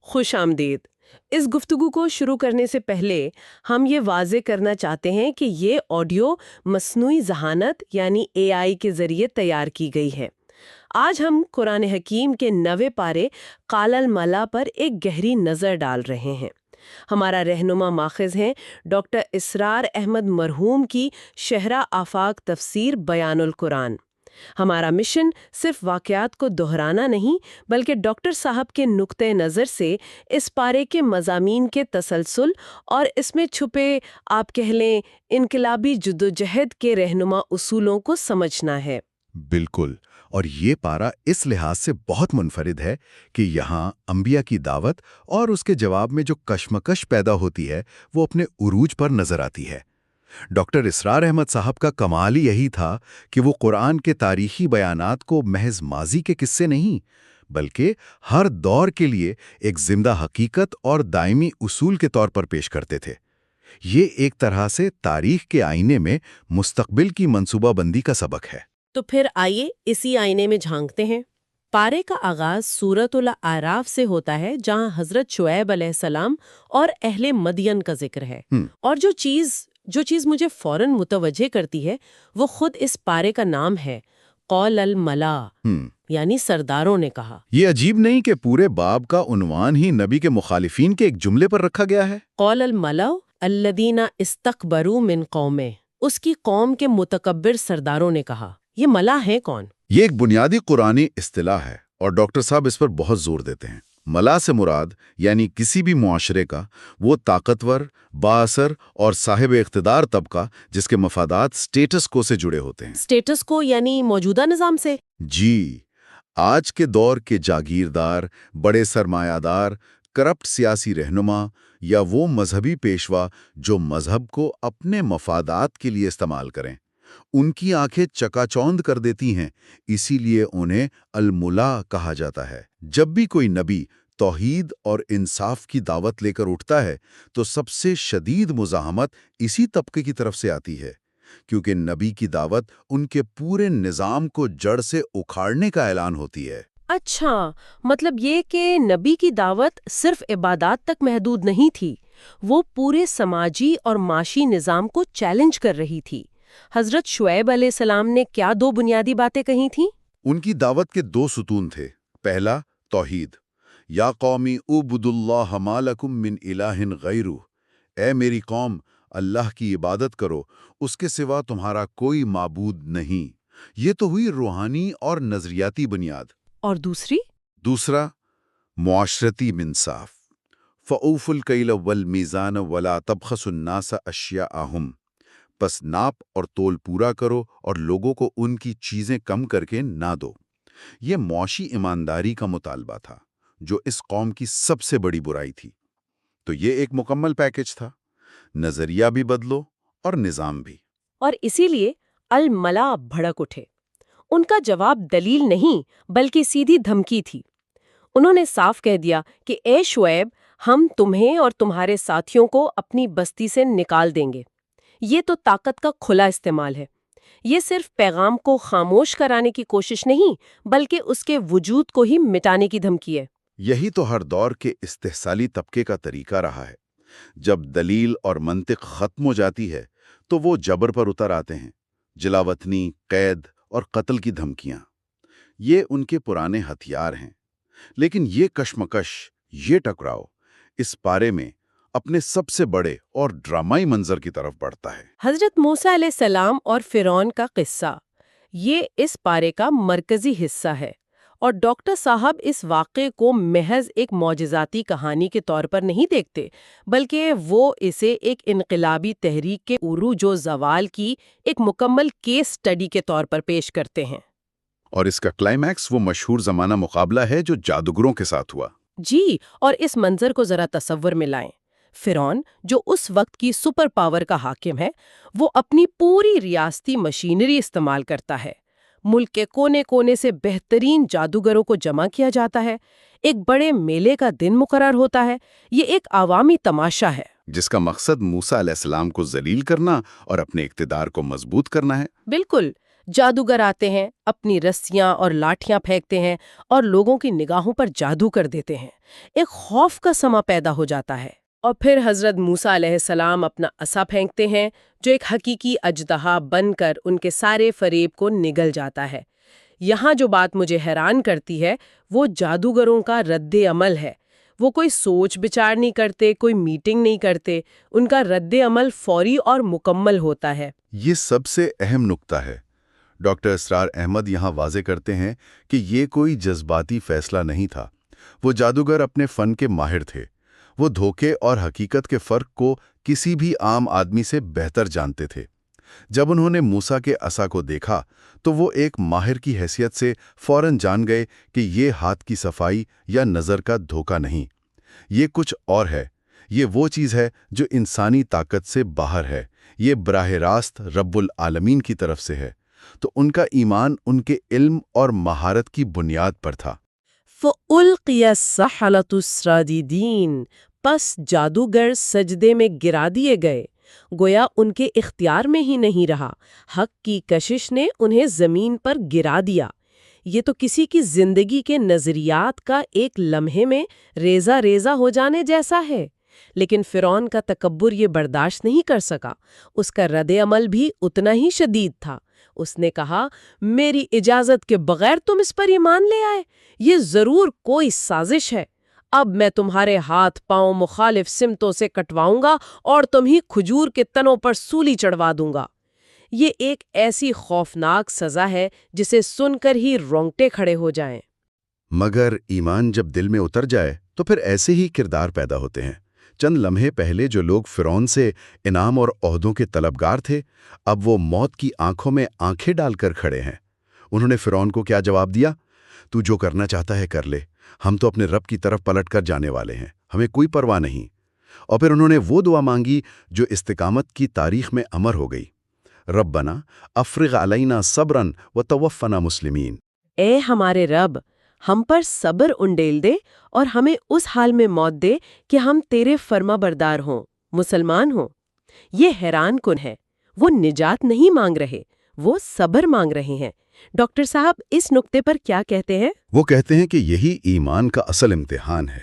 خوش آمدید۔ اس گفتگو کو شروع کرنے سے پہلے ہم یہ واضح کرنا چاہتے ہیں کہ یہ آڈیو مصنوعی ذہانت یعنی اے آئی کے ذریعے تیار کی گئی ہے۔ آج ہم قرآن حکیم کے 9ویں پارے قال الملا پر ایک گہری نظر ڈال رہے ہیں۔ ہمارا رہنما ماخذ ہیں ڈاکٹر اسرار احمد مرحوم کی شہرہ آفاق تفسیر بیان القرآن۔ ہمارا مشن صرف واقعات کو دہرانا نہیں بلکہ ڈاکٹر صاحب کے نقطۂ نظر سے اس پارے کے مضامین کے تسلسل اور اس میں چھپے آپ کہہ لیں انقلابی جدوجہد کے رہنما اصولوں کو سمجھنا ہے۔ بالکل، اور یہ پارہ اس لحاظ سے بہت منفرد ہے کہ یہاں انبیاء کی دعوت اور اس کے جواب میں جو کشمکش پیدا ہوتی ہے وہ اپنے عروج پر نظر آتی ہے۔ ڈاکٹر اسرار احمد صاحب کا کمال ہی یہی تھا کہ وہ قرآن کے تاریخی بیانات کو محض ماضی کے قصے نہیں بلکہ ہر دور کے لیے ایک زندہ حقیقت اور دائمی اصول کے طور پر پیش کرتے تھے۔ یہ ایک طرح سے تاریخ کے آئینے میں مستقبل کی منصوبہ بندی کا سبق ہے۔ تو پھر آئیے اسی آئینے میں جھانکتے ہیں۔ پارے کا آغاز سورۃ الاعراف سے ہوتا ہے جہاں حضرت شعیب علیہ السلام اور اہل مدین کا ذکر ہے۔ اور جو چیز مجھے فوراً متوجہ کرتی ہے وہ خود اس پارے کا نام ہے، قول الملا، یعنی سرداروں نے کہا۔ یہ عجیب نہیں کہ پورے باب کا عنوان ہی نبی کے مخالفین کے ایک جملے پر رکھا گیا ہے؟ قول الملا الذین استکبروا من قومہ، اس کی قوم کے متکبر سرداروں نے کہا۔ یہ ملا ہے کون؟ یہ ایک بنیادی قرآنی اصطلاح ہے اور ڈاکٹر صاحب اس پر بہت زور دیتے ہیں۔ ملا سے مراد یعنی کسی بھی معاشرے کا وہ طاقتور، بااثر اور صاحب اقتدار طبقہ جس کے مفادات سٹیٹس کو سے جڑے ہوتے ہیں۔ سٹیٹس کو یعنی موجودہ نظام سے؟ جی، آج کے دور کے جاگیردار، بڑے سرمایہ دار، کرپٹ سیاسی رہنما یا وہ مذہبی پیشوا جو مذہب کو اپنے مفادات کے لیے استعمال کریں، ان کی آنکھیں چکا چوند کر دیتی ہیں، اسی لیے انہیں الملا کہا جاتا ہے۔ جب بھی کوئی نبی توحید اور انصاف کی دعوت لے کر اٹھتا ہے تو سب سے شدید مزاحمت اسی طبقے کی طرف سے آتی ہے، کیونکہ نبی کی دعوت ان کے پورے نظام کو جڑ سے اکھاڑنے کا اعلان ہوتی ہے۔ اچھا، مطلب یہ کہ نبی کی دعوت صرف عبادات تک محدود نہیں تھی، وہ پورے سماجی اور معاشی نظام کو چیلنج کر رہی تھی۔ حضرت شعیب علیہ السلام نے کیا دو بنیادی باتیں کہی تھیں؟ ان کی دعوت کے 2 ستون تھے۔ پہلا، توحید، یا قومی اعبدوا اللہ ما لکم من الہ غیرہ، اے میری قوم اللہ کی عبادت کرو، اس کے سوا تمہارا کوئی معبود نہیں۔ یہ تو ہوئی روحانی اور نظریاتی بنیاد۔ اور دوسرا، معاشرتی انصاف، فَأَوْفُوا الْكَيْلَ وَالْمِيزَانَ وَلَا تَبْخَسُوا النَّاسَ أَشْيَاءَهُمْ، پس ناپ اور تول پورا کرو اور لوگوں کو ان کی چیزیں کم کر کے نہ دو۔ یہ معاشی ایمانداری کا مطالبہ تھا جو اس قوم کی سب سے بڑی برائی تھی۔ تو یہ ایک مکمل پیکج تھا، نظریہ بھی بدلو اور نظام بھی۔ اور اسی لیے الملا بھڑک اٹھے۔ ان کا جواب دلیل نہیں بلکہ سیدھی دھمکی تھی۔ انہوں نے صاف کہہ دیا کہ اے شعیب، ہم تمہیں اور تمہارے ساتھیوں کو اپنی بستی سے نکال دیں گے۔ یہ تو طاقت کا کھلا استعمال ہے۔ یہ صرف پیغام کو خاموش کرانے کی کوشش نہیں بلکہ اس کے وجود کو ہی مٹانے کی دھمکی ہے۔ یہی تو ہر دور کے استحصالی طبقے کا طریقہ رہا ہے۔ جب دلیل اور منطق ختم ہو جاتی ہے تو وہ جبر پر اتر آتے ہیں، جلاوطنی، قید اور قتل کی دھمکیاں۔ یہ ان کے پرانے ہتھیار ہیں۔ لیکن یہ کشمکش، یہ ٹکراؤ اس پارے میں اپنے سب سے بڑے اور ڈرامائی منظر کی طرف بڑھتا ہے۔ حضرت موسیٰ علیہ السلام اور فرعون کا قصہ، یہ اس پارے کا مرکزی حصہ ہے، اور ڈاکٹر صاحب اس واقعے کو محض ایک معجزاتی کہانی کے طور پر نہیں دیکھتے بلکہ وہ اسے ایک انقلابی تحریک کے عروج و زوال کی ایک مکمل کیس سٹڈی کے طور پر پیش کرتے ہیں۔ اور اس کا کلائمیکس وہ مشہور زمانہ مقابلہ ہے جو جادوگروں کے ساتھ ہوا۔ جی، اور اس منظر کو ذرا تصور میں لائیں۔ فرعون، جو اس وقت کی سپر پاور کا حاکم ہے، وہ اپنی پوری ریاستی مشینری استعمال کرتا ہے۔ ملک کے کونے کونے سے بہترین جادوگروں کو جمع کیا جاتا ہے، ایک بڑے میلے کا دن مقرر ہوتا ہے۔ یہ ایک عوامی تماشا ہے جس کا مقصد موسیٰ علیہ السلام کو ذلیل کرنا اور اپنے اقتدار کو مضبوط کرنا ہے۔ بالکل، جادوگر آتے ہیں، اپنی رسیاں اور لاٹھیاں پھینکتے ہیں اور لوگوں کی نگاہوں پر جادو کر دیتے ہیں۔ ایک خوف کا سما پیدا ہو جاتا ہے۔ اور پھر حضرت موسیٰ علیہ السلام اپنا عصا پھینکتے ہیں، جو ایک حقیقی اژدہا بن کر ان کے سارے فریب کو نگل جاتا ہے۔ یہاں جو بات مجھے حیران کرتی ہے وہ جادوگروں کا رد عمل ہے۔ وہ کوئی سوچ بچار نہیں کرتے، کوئی میٹنگ نہیں کرتے، ان کا رد عمل فوری اور مکمل ہوتا ہے۔ یہ سب سے اہم نکتہ ہے۔ ڈاکٹر اسرار احمد یہاں واضح کرتے ہیں کہ یہ کوئی جذباتی فیصلہ نہیں تھا۔ وہ جادوگر اپنے فن کے ماہر تھے۔ وہ دھوکے اور حقیقت کے فرق کو کسی بھی عام آدمی سے بہتر جانتے تھے۔ جب انہوں نے موسیٰ کے عصا کو دیکھا تو وہ ایک ماہر کی حیثیت سے فوراً جان گئے کہ یہ ہاتھ کی صفائی یا نظر کا دھوکہ نہیں، یہ کچھ اور ہے۔ یہ وہ چیز ہے جو انسانی طاقت سے باہر ہے، یہ براہ راست رب العالمین کی طرف سے ہے۔ تو ان کا ایمان ان کے علم اور مہارت کی بنیاد پر تھا۔ فَأُلْقِيَ السَّحَرَةُ سَاجِدِينَ، پس جادوگر سجدے میں گرا دیے گئے، گویا ان کے اختیار میں ہی نہیں رہا، حق کی کشش نے انہیں زمین پر گرا دیا۔ یہ تو کسی کی زندگی کے نظریات کا ایک لمحے میں ریزہ ریزہ ہو جانے جیسا ہے۔ لیکن فرعون کا تکبر یہ برداشت نہیں کر سکا۔ اس کا رد عمل بھی اتنا ہی شدید تھا۔ اس نے کہا، میری اجازت کے بغیر تم اس پر ایمان لے آئے؟ یہ ضرور کوئی سازش ہے۔ اب میں تمہارے ہاتھ پاؤں مخالف سمتوں سے کٹواؤں گا اور تمہیں کھجور کے تنوں پر سولی چڑھوا دوں گا۔ یہ ایک ایسی خوفناک سزا ہے جسے سن کر ہی رونگٹے کھڑے ہو جائیں۔ مگر ایمان جب دل میں اتر جائے تو پھر ایسے ہی کردار پیدا ہوتے ہیں۔ چند لمحے پہلے جو لوگ فرعون سے انعام اور عہدوں کے طلبگار تھے، اب وہ موت کی آنکھوں میں آنکھیں ڈال کر کھڑے ہیں۔ انہوں نے فرعون کو کیا جواب دیا؟ تو جو کرنا چاہتا ہے کر لے، ہم تو اپنے رب کی طرف پلٹ کر جانے والے ہیں، ہمیں کوئی پرواہ نہیں۔ اور پھر انہوں نے وہ دعا مانگی جو استقامت کی تاریخ میں امر ہو گئی، ربنا افرغ علینا صبرا وتوفنا مسلمین۔ اے ہمارے رب، ہم پر صبر انڈیل دے اور ہمیں اس حال میں موت دے کہ ہم تیرے فرما بردار ہوں، مسلمان ہوں۔ یہ حیران کن ہے، وہ نجات نہیں مانگ رہے، وہ صبر مانگ رہے ہیں۔ ڈاکٹر صاحب اس نقطے پر کیا کہتے ہیں؟ وہ کہتے ہیں کہ یہی ایمان کا اصل امتحان ہے۔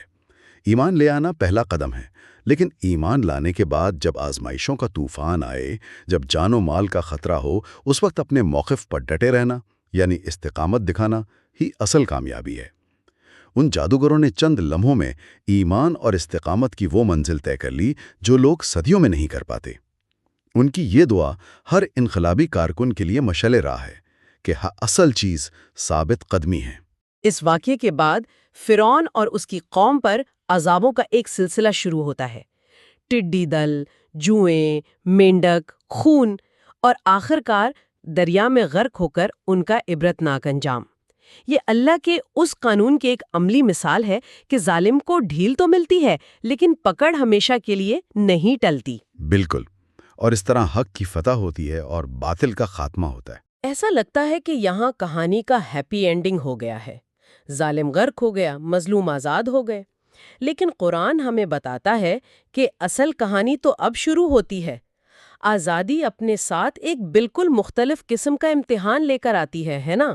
ایمان لے آنا پہلا قدم ہے، لیکن ایمان لانے کے بعد جب آزمائشوں کا طوفان آئے، جب جان و مال کا خطرہ ہو، اس وقت اپنے موقف پر ڈٹے رہنا، یعنی استقامت دکھانا ہی اصل کامیابی ہے۔ ان جادوگروں نے چند لمحوں میں ایمان اور استقامت کی وہ منزل طے کر لی جو لوگ صدیوں میں نہیں کر پاتے۔ ان کی یہ دعا ہر انقلابی کارکن کے لیے مشعل راہ ہے کہ اصل چیز ثابت قدمی ہے۔ اس واقعے کے بعد فرعون اور اس کی قوم پر عذابوں کا ایک سلسلہ شروع ہوتا ہے۔ ٹڈی دل، جوئیں، مینڈک، خون اور آخرکار دریا میں غرق ہو کر ان کا عبرتناک انجام۔ یہ اللہ کے اس قانون کی ایک عملی مثال ہے کہ ظالم کو ڈھیل تو ملتی ہے لیکن پکڑ ہمیشہ کے لیے نہیں ٹلتی۔ بالکل، اور اس طرح حق کی فتح ہوتی ہے اور باطل کا خاتمہ ہوتا ہے۔ ایسا لگتا ہے کہ یہاں کہانی کا ہیپی اینڈنگ ہو گیا ہے، ظالم غرق ہو گیا، مظلوم آزاد ہو گئے۔ لیکن قرآن ہمیں بتاتا ہے کہ اصل کہانی تو اب شروع ہوتی ہے۔ آزادی اپنے ساتھ ایک بالکل مختلف قسم کا امتحان لے کر آتی ہے نا؟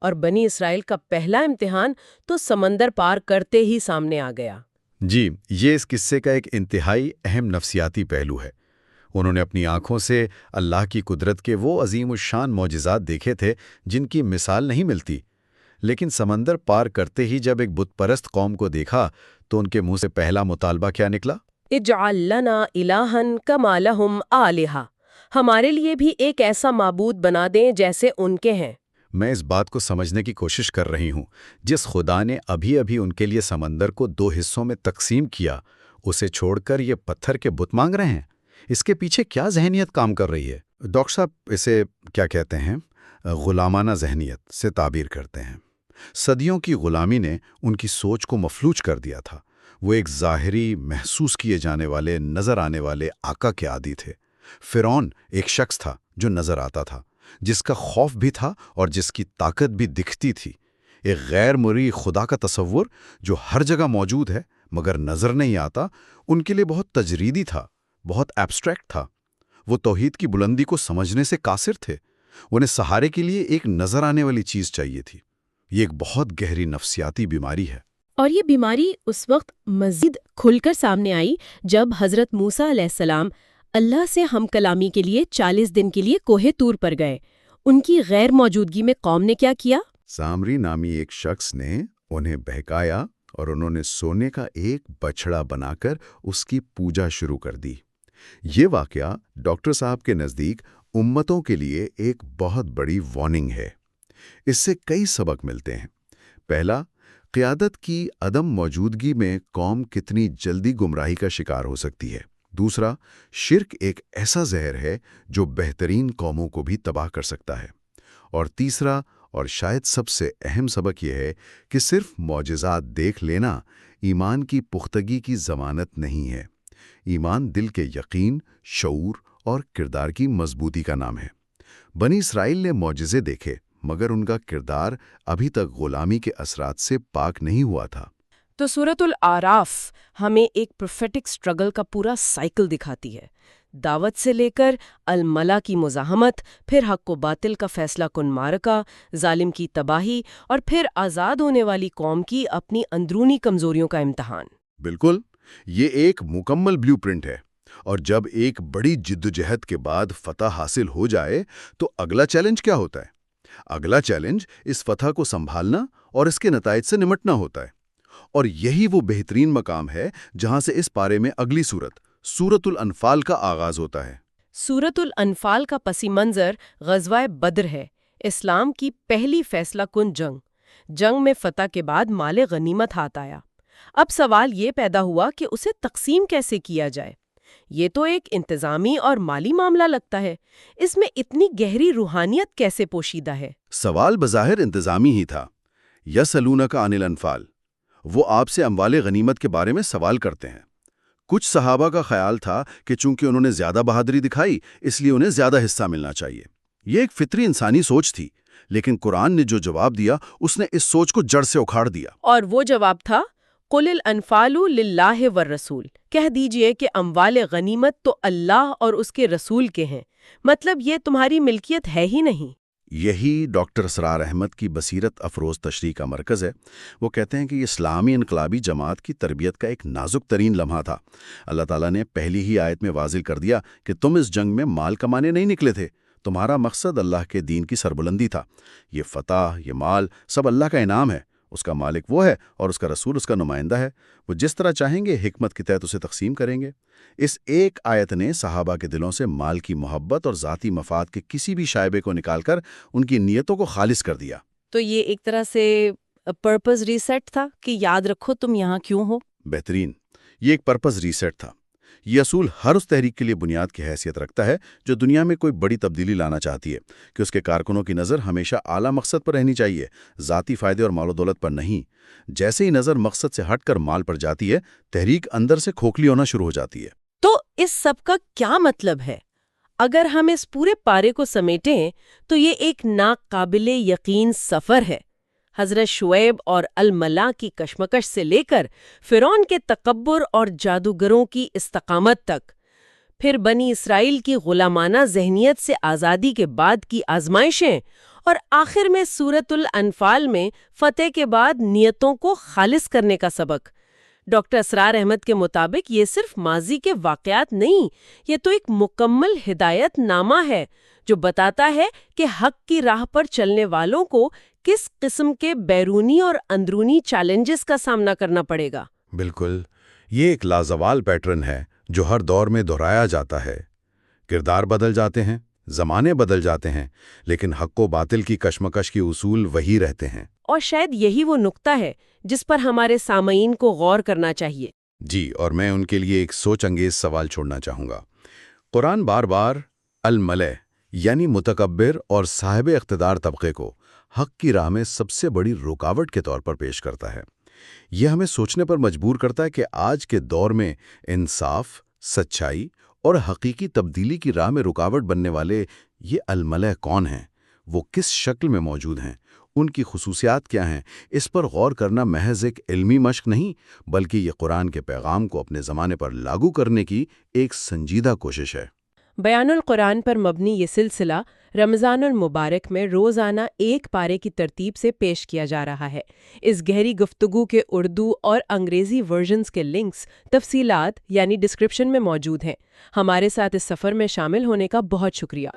اور بنی اسرائیل کا پہلا امتحان تو سمندر پار کرتے ہی سامنے آ گیا۔ جی، یہ اس قصے کا ایک انتہائی اہم نفسیاتی پہلو ہے۔ انہوں نے اپنی آنکھوں سے اللہ کی قدرت کے وہ عظیم الشان معجزات دیکھے تھے جن کی مثال نہیں ملتی، لیکن سمندر پار کرتے ہی جب ایک بت پرست قوم کو دیکھا تو ان کے منہ سے پہلا مطالبہ کیا نکلا؟ اجعل لنا الہا کما لہم آلہہ، ہمارے لیے بھی ایک ایسا معبود بنا دیں جیسے ان کے ہیں۔ میں اس بات کو سمجھنے کی کوشش کر رہی ہوں، جس خدا نے ابھی ابھی ان کے لیے سمندر کو 2 حصوں میں تقسیم کیا، اسے چھوڑ کر یہ پتھر کے بت مانگ رہے ہیں۔ اس کے پیچھے کیا ذہنیت کام کر رہی ہے؟ ڈاکٹر صاحب اسے کیا کہتے ہیں؟ غلامانہ ذہنیت سے تعبیر کرتے ہیں۔ صدیوں کی غلامی نے ان کی سوچ کو مفلوج کر دیا تھا۔ وہ ایک ظاہری، محسوس کیے جانے والے، نظر آنے والے آقا کے عادی تھے۔ فرعون ایک شخص تھا جو نظر آتا تھا، جس کا خوف بھی تھا اور جس کی طاقت بھی دکھتی تھی۔ ایک غیر مرئی خدا کا تصور جو ہر جگہ موجود ہے مگر نظر نہیں آتا، ان کے لیے بہت تجریدی تھا، بہت ایبسٹریکٹ تھا۔ وہ توحید کی بلندی کو سمجھنے سے قاصر تھے۔ انہیں سہارے کے لیے ایک نظر آنے والی چیز چاہیے تھی۔ یہ ایک بہت گہری نفسیاتی بیماری ہے۔ اور یہ بیماری اس وقت مزید کھل کر سامنے آئی جب حضرت موسیٰ علیہ السلام اللہ سے ہم کلامی کے لیے 40 دن کے لیے کوہ طور پر گئے۔ ان کی غیر موجودگی میں قوم نے کیا کیا؟ سامری نامی ایک شخص نے انہیں بہکایا اور انہوں نے سونے کا ایک بچڑا بنا کر اس کی پوجا شروع کر دی۔ یہ واقعہ ڈاکٹر صاحب کے نزدیک امتوں کے لیے ایک بہت بڑی وارننگ ہے۔ اس سے کئی سبق ملتے ہیں۔ پہلا، قیادت کی عدم موجودگی میں قوم کتنی جلدی گمراہی کا شکار ہو سکتی ہے۔ دوسرا، شرک ایک ایسا زہر ہے جو بہترین قوموں کو بھی تباہ کر سکتا ہے۔ اور تیسرا، اور شاید سب سے اہم سبق یہ ہے کہ صرف معجزات دیکھ لینا ایمان کی پختگی کی ضمانت نہیں ہے۔ ایمان دل کے یقین، شعور اور کردار کی مضبوطی کا نام ہے۔ بنی اسرائیل نے معجزے دیکھے، مگر ان کا کردار ابھی تک غلامی کے اثرات سے پاک نہیں ہوا تھا۔ تو سورۃ الاعراف ہمیں ایک پروفیٹک سٹرگل کا پورا سائیکل دکھاتی ہے، دعوت سے لے کر الملا کی مزاحمت، پھر حق و باطل کا فیصلہ کن معرکہ، ظالم کی تباہی، اور پھر آزاد ہونے والی قوم کی اپنی اندرونی کمزوریوں کا امتحان۔ بالکل، یہ ایک مکمل بلیو پرنٹ ہے۔ اور جب ایک بڑی جدوجہد کے بعد فتح حاصل ہو جائے تو اگلا چیلنج کیا ہوتا ہے؟ اگلا چیلنج اس فتح کو سنبھالنا اور اس کے نتائج سے نمٹنا ہوتا ہے۔ اور یہی وہ بہترین مقام ہے جہاں سے اس پارے میں اگلی سورۃ الانفال کا آغاز ہوتا ہے۔ سورۃ الانفال کا پس منظر غزوہ بدر ہے، اسلام کی پہلی فیصلہ کن جنگ میں فتح کے بعد مال غنیمت ہاتھ آیا۔ اب سوال یہ پیدا ہوا کہ اسے تقسیم کیسے کیا جائے۔ یہ تو ایک انتظامی اور مالی معاملہ لگتا ہے، اس میں اتنی گہری روحانیت کیسے پوشیدہ ہے؟ سوال بظاہر انتظامی ہی تھا۔ یسألونک عن الانفال، وہ آپ سے اموال غنیمت کے بارے میں سوال کرتے ہیں۔ کچھ صحابہ کا خیال تھا کہ چونکہ انہوں نے زیادہ بہادری دکھائی اس لیے انہیں زیادہ حصہ ملنا چاہیے۔ یہ ایک فطری انسانی سوچ تھی، لیکن قرآن نے جو جواب دیا اس نے اس سوچ کو جڑ سے اکھاڑ دیا۔ اور وہ جواب تھا قُلِ الْأَنْفَالُ لِلَّهِ وَالرَّسُولِ، کہہ دیجئے کہ اموال غنیمت تو اللہ اور اس کے رسول کے ہیں، مطلب یہ تمہاری ملکیت ہے ہی نہیں۔ یہی ڈاکٹر اسرار احمد کی بصیرت افروز تشریح کا مرکز ہے۔ وہ کہتے ہیں کہ یہ اسلامی انقلابی جماعت کی تربیت کا ایک نازک ترین لمحہ تھا۔ اللہ تعالیٰ نے پہلی ہی آیت میں واضح کر دیا کہ تم اس جنگ میں مال کمانے نہیں نکلے تھے، تمہارا مقصد اللہ کے دین کی سربلندی تھا۔ یہ فتح، یہ مال سب اللہ کا انعام ہے، اس کا مالک وہ ہے اور اس کا رسول اس کا نمائندہ ہے۔ وہ جس طرح چاہیں گے حکمت کے تحت اسے تقسیم کریں گے۔ اس ایک آیت نے صحابہ کے دلوں سے مال کی محبت اور ذاتی مفاد کے کسی بھی شائبے کو نکال کر ان کی نیتوں کو خالص کر دیا۔ تو یہ ایک طرح سے پرپز ریسیٹ تھا کہ یاد رکھو تم یہاں کیوں ہو۔ بہترین، یہ ایک پرپز ریسیٹ تھا۔ یہ اصول ہر اس تحریک کے لیے بنیاد کی حیثیت رکھتا ہے جو دنیا میں کوئی بڑی تبدیلی لانا چاہتی ہے، کہ اس کے کارکنوں کی نظر ہمیشہ اعلیٰ مقصد پر رہنی چاہیے، ذاتی فائدے اور مال و دولت پر نہیں۔ جیسے ہی نظر مقصد سے ہٹ کر مال پر جاتی ہے، تحریک اندر سے کھوکھلی ہونا شروع ہو جاتی ہے۔ تو اس سب کا کیا مطلب ہے؟ اگر ہم اس پورے پارے کو سمیٹیں تو یہ ایک ناقابل یقین سفر ہے، حضرت شعیب اور الملا کی کشمکش سے لے کر فرعون کے تکبر اور جادوگروں کی استقامت تک، پھر بنی اسرائیل کی غلامانہ ذہنیت سے آزادی کے بعد کی آزمائشیں، اور آخر میں سورۃ الانفال میں فتح کے بعد نیتوں کو خالص کرنے کا سبق۔ ڈاکٹر اسرار احمد کے مطابق یہ صرف ماضی کے واقعات نہیں، یہ تو ایک مکمل ہدایت نامہ ہے جو بتاتا ہے کہ حق کی راہ پر چلنے والوں کو کس قسم کے بیرونی اور اندرونی چیلنجز کا سامنا کرنا پڑے گا۔ بالکل، یہ ایک لازوال پیٹرن ہے جو ہر دور میں دہرایا جاتا ہے۔ کردار بدل جاتے ہیں، زمانے بدل جاتے ہیں، لیکن حق و باطل کی کشمکش کے اصول وہی رہتے ہیں۔ اور شاید یہی وہ نقطہ ہے جس پر ہمارے سامعین کو غور کرنا چاہیے۔ جی، اور میں ان کے لیے ایک سوچ انگیز سوال چھوڑنا چاہوں گا۔ قرآن بار بار الملأ یعنی متکبر اور صاحب اقتدار طبقے کو حق کی راہ میں سب سے بڑی رکاوٹ کے طور پر پیش کرتا ہے۔ یہ ہمیں سوچنے پر مجبور کرتا ہے کہ آج کے دور میں انصاف، سچائی اور حقیقی تبدیلی کی راہ میں رکاوٹ بننے والے یہ الملأ کون ہیں، وہ کس شکل میں موجود ہیں، ان کی خصوصیات کیا ہیں۔ اس پر غور کرنا محض ایک علمی مشق نہیں، بلکہ یہ قرآن کے پیغام کو اپنے زمانے پر لاگو کرنے کی ایک سنجیدہ کوشش ہے۔ بیان القرآن پر مبنی یہ سلسلہ رمضان المبارک میں روزانہ ایک پارے کی ترتیب سے پیش کیا جا رہا ہے۔ اس گہری گفتگو کے اردو اور انگریزی ورژنز کے لنکس تفصیلات یعنی ڈسکرپشن میں موجود ہیں۔ ہمارے ساتھ اس سفر میں شامل ہونے کا بہت شکریہ۔